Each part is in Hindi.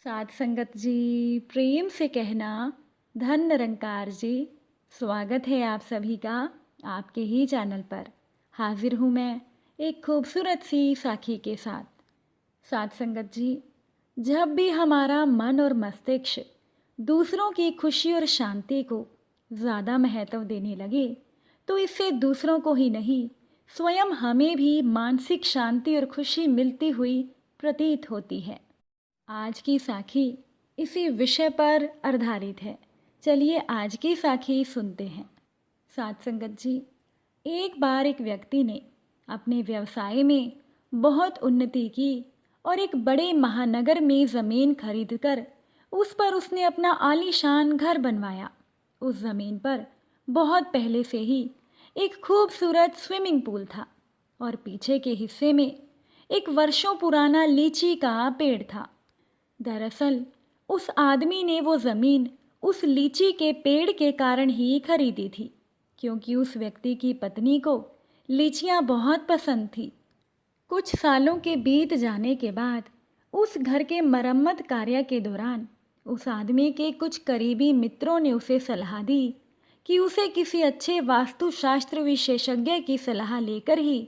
साध संगत जी, प्रेम से कहना धन निरंकार जी। स्वागत है आप सभी का आपके ही चैनल पर। हाजिर हूँ मैं एक खूबसूरत सी साखी के साथ। साध संगत जी, जब भी हमारा मन और मस्तिष्क दूसरों की खुशी और शांति को ज़्यादा महत्व देने लगे तो इससे दूसरों को ही नहीं, स्वयं हमें भी मानसिक शांति और खुशी मिलती हुई प्रतीत होती है। आज की साखी इसी विषय पर आधारित है। चलिए आज की साखी सुनते हैं। साध संगत जी, एक बार एक व्यक्ति ने अपने व्यवसाय में बहुत उन्नति की और एक बड़े महानगर में ज़मीन खरीदकर उस पर उसने अपना आलीशान घर बनवाया। उस ज़मीन पर बहुत पहले से ही एक खूबसूरत स्विमिंग पूल था और पीछे के हिस्से में एक वर्षों पुराना लीची का पेड़ था। दरअसल उस आदमी ने वो ज़मीन उस लीची के पेड़ के कारण ही खरीदी थी, क्योंकि उस व्यक्ति की पत्नी को लीचियां बहुत पसंद थी। कुछ सालों के बीत जाने के बाद उस घर के मरम्मत कार्य के दौरान उस आदमी के कुछ करीबी मित्रों ने उसे सलाह दी कि उसे किसी अच्छे वास्तुशास्त्र विशेषज्ञ की सलाह लेकर ही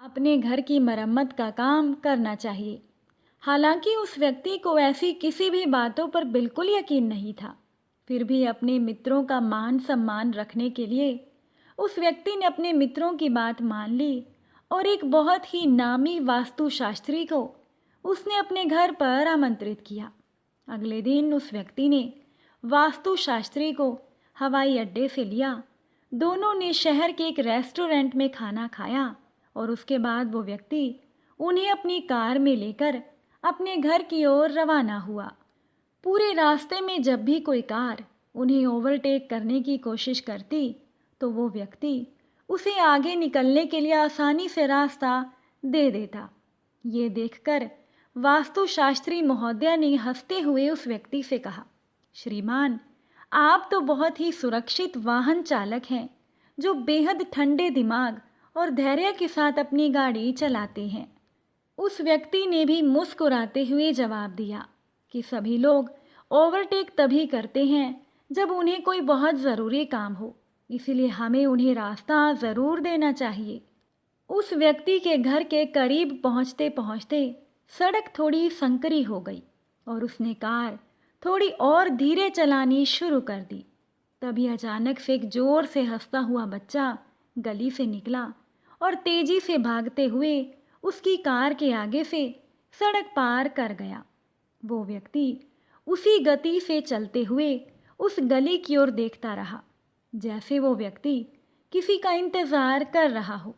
अपने घर की मरम्मत का काम करना चाहिए। हालांकि उस व्यक्ति को ऐसी किसी भी बातों पर बिल्कुल यकीन नहीं था, फिर भी अपने मित्रों का मान सम्मान रखने के लिए उस व्यक्ति ने अपने मित्रों की बात मान ली और एक बहुत ही नामी वास्तुशास्त्री को उसने अपने घर पर आमंत्रित किया। अगले दिन उस व्यक्ति ने वास्तुशास्त्री को हवाई अड्डे से लिया। दोनों ने शहर के एक रेस्टोरेंट में खाना खाया और उसके बाद वो व्यक्ति उन्हें अपनी कार में लेकर अपने घर की ओर रवाना हुआ। पूरे रास्ते में जब भी कोई कार उन्हें ओवरटेक करने की कोशिश करती तो वो व्यक्ति उसे आगे निकलने के लिए आसानी से रास्ता दे देता। ये देखकर वास्तुशास्त्री महोदय ने हंसते हुए उस व्यक्ति से कहा, श्रीमान, आप तो बहुत ही सुरक्षित वाहन चालक हैं जो बेहद ठंडे दिमाग और धैर्य के साथ अपनी गाड़ी चलाते हैं। उस व्यक्ति ने भी मुस्कुराते हुए जवाब दिया कि सभी लोग ओवरटेक तभी करते हैं जब उन्हें कोई बहुत ज़रूरी काम हो, इसीलिए हमें उन्हें रास्ता ज़रूर देना चाहिए। उस व्यक्ति के घर के करीब पहुंचते पहुंचते सड़क थोड़ी संकरी हो गई और उसने कार थोड़ी और धीरे चलानी शुरू कर दी। तभी अचानक से एक जोर से हंसता हुआ बच्चा गली से निकला और तेजी से भागते हुए उसकी कार के आगे से सड़क पार कर गया। वो व्यक्ति उसी गति से चलते हुए उस गली की ओर देखता रहा, जैसे वो व्यक्ति किसी का इंतज़ार कर रहा हो।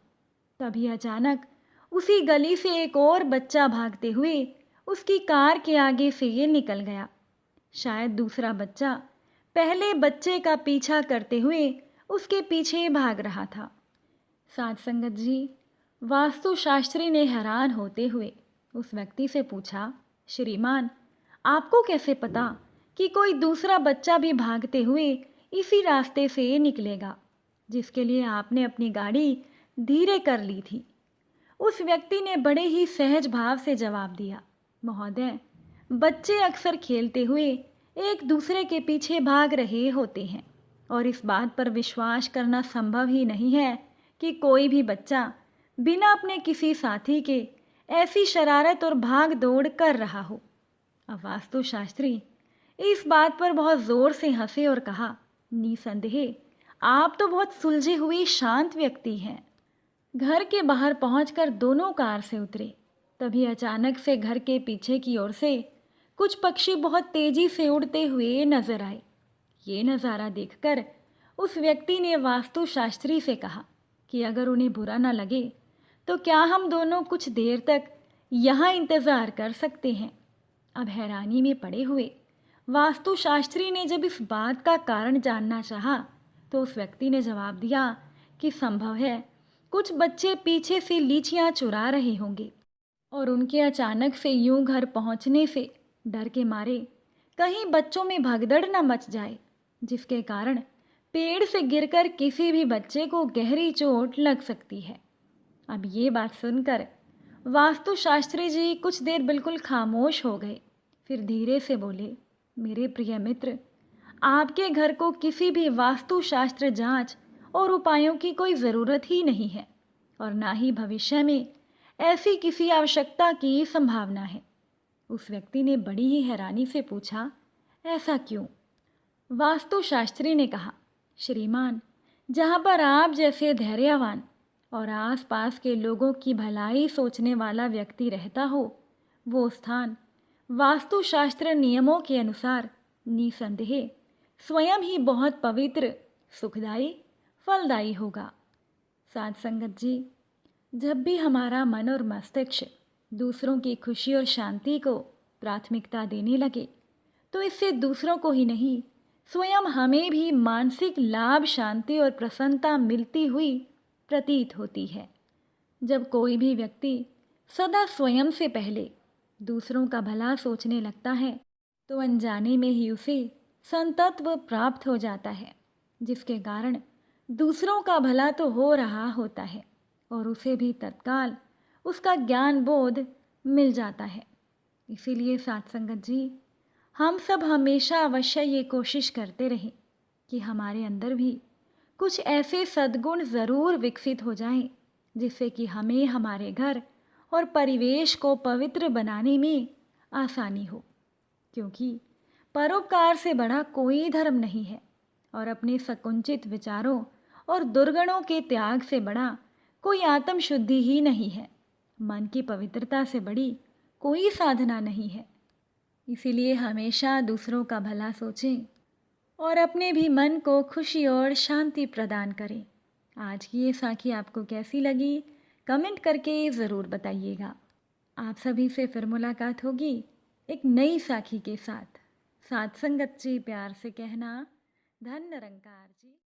तभी अचानक उसी गली से एक और बच्चा भागते हुए उसकी कार के आगे से ये निकल गया। शायद दूसरा बच्चा पहले बच्चे का पीछा करते हुए उसके पीछे भाग रहा था। साध संगत जी, वास्तुशास्त्री ने हैरान होते हुए उस व्यक्ति से पूछा, श्रीमान, आपको कैसे पता कि कोई दूसरा बच्चा भी भागते हुए इसी रास्ते से निकलेगा जिसके लिए आपने अपनी गाड़ी धीरे कर ली थी? उस व्यक्ति ने बड़े ही सहज भाव से जवाब दिया, महोदय, बच्चे अक्सर खेलते हुए एक दूसरे के पीछे भाग रहे होते हैं और इस बात पर विश्वास करना संभव ही नहीं है कि कोई भी बच्चा बिना अपने किसी साथी के ऐसी शरारत और भाग दौड़ कर रहा हो। अब वास्तुशास्त्री इस बात पर बहुत जोर से हंसे और कहा, निसंदेह आप तो बहुत सुलझे हुए शांत व्यक्ति हैं। घर के बाहर पहुंचकर दोनों कार से उतरे। तभी अचानक से घर के पीछे की ओर से कुछ पक्षी बहुत तेजी से उड़ते हुए नजर आए। ये नज़ारा देखकर उस व्यक्ति ने वास्तुशास्त्री से कहा कि अगर उन्हें बुरा ना लगे तो क्या हम दोनों कुछ देर तक यहाँ इंतज़ार कर सकते हैं? अब हैरानी में पड़े हुए वास्तुशास्त्री ने जब इस बात का कारण जानना चाहा तो उस व्यक्ति ने जवाब दिया कि संभव है कुछ बच्चे पीछे से लीचियाँ चुरा रहे होंगे और उनके अचानक से यूं घर पहुंचने से डर के मारे कहीं बच्चों में भगदड़ न मच जाए, जिसके कारण पेड़ से गिरकर किसी भी बच्चे को गहरी चोट लग सकती है। अब ये बात सुनकर वास्तुशास्त्री जी कुछ देर बिल्कुल खामोश हो गए फिर धीरे से बोले, मेरे प्रिय मित्र, आपके घर को किसी भी वास्तुशास्त्र जांच और उपायों की कोई ज़रूरत ही नहीं है और ना ही भविष्य में ऐसी किसी आवश्यकता की संभावना है। उस व्यक्ति ने बड़ी ही हैरानी से पूछा, ऐसा क्यों? वास्तुशास्त्री ने कहा, श्रीमान, जहाँ पर आप जैसे धैर्यवान और आसपास के लोगों की भलाई सोचने वाला व्यक्ति रहता हो, वो स्थान वास्तुशास्त्र नियमों के अनुसार निसंदेह स्वयं ही बहुत पवित्र, सुखदायी, फलदायी होगा। साध संगत जी, जब भी हमारा मन और मस्तिष्क दूसरों की खुशी और शांति को प्राथमिकता देने लगे, तो इससे दूसरों को ही नहीं, स्वयं हमें भी मानसिक लाभ, शांति और प्रसन्नता मिलती हुई प्रतीत होती है। जब कोई भी व्यक्ति सदा स्वयं से पहले दूसरों का भला सोचने लगता है, तो अनजाने में ही उसे संतत्व प्राप्त हो जाता है, जिसके कारण दूसरों का भला तो हो रहा होता है और उसे भी तत्काल उसका ज्ञान बोध मिल जाता है। इसीलिए साथ संगत जी, हम सब हमेशा अवश्य ये कोशिश करते रहें कि हमारे अंदर भी कुछ ऐसे सद्गुण ज़रूर विकसित हो जाएं, जिससे कि हमें हमारे घर और परिवेश को पवित्र बनाने में आसानी हो। क्योंकि परोपकार से बड़ा कोई धर्म नहीं है और अपने संकुचित विचारों और दुर्गुणों के त्याग से बड़ा कोई आत्मशुद्धि ही नहीं है। मन की पवित्रता से बड़ी कोई साधना नहीं है। इसीलिए हमेशा दूसरों का भला सोचें और अपने भी मन को खुशी और शांति प्रदान करें। आज की ये साखी आपको कैसी लगी, कमेंट करके ज़रूर बताइएगा। आप सभी से फिर मुलाकात होगी एक नई साखी के साथ। साथ संगत जी, प्यार से कहना, धन निरंकार जी।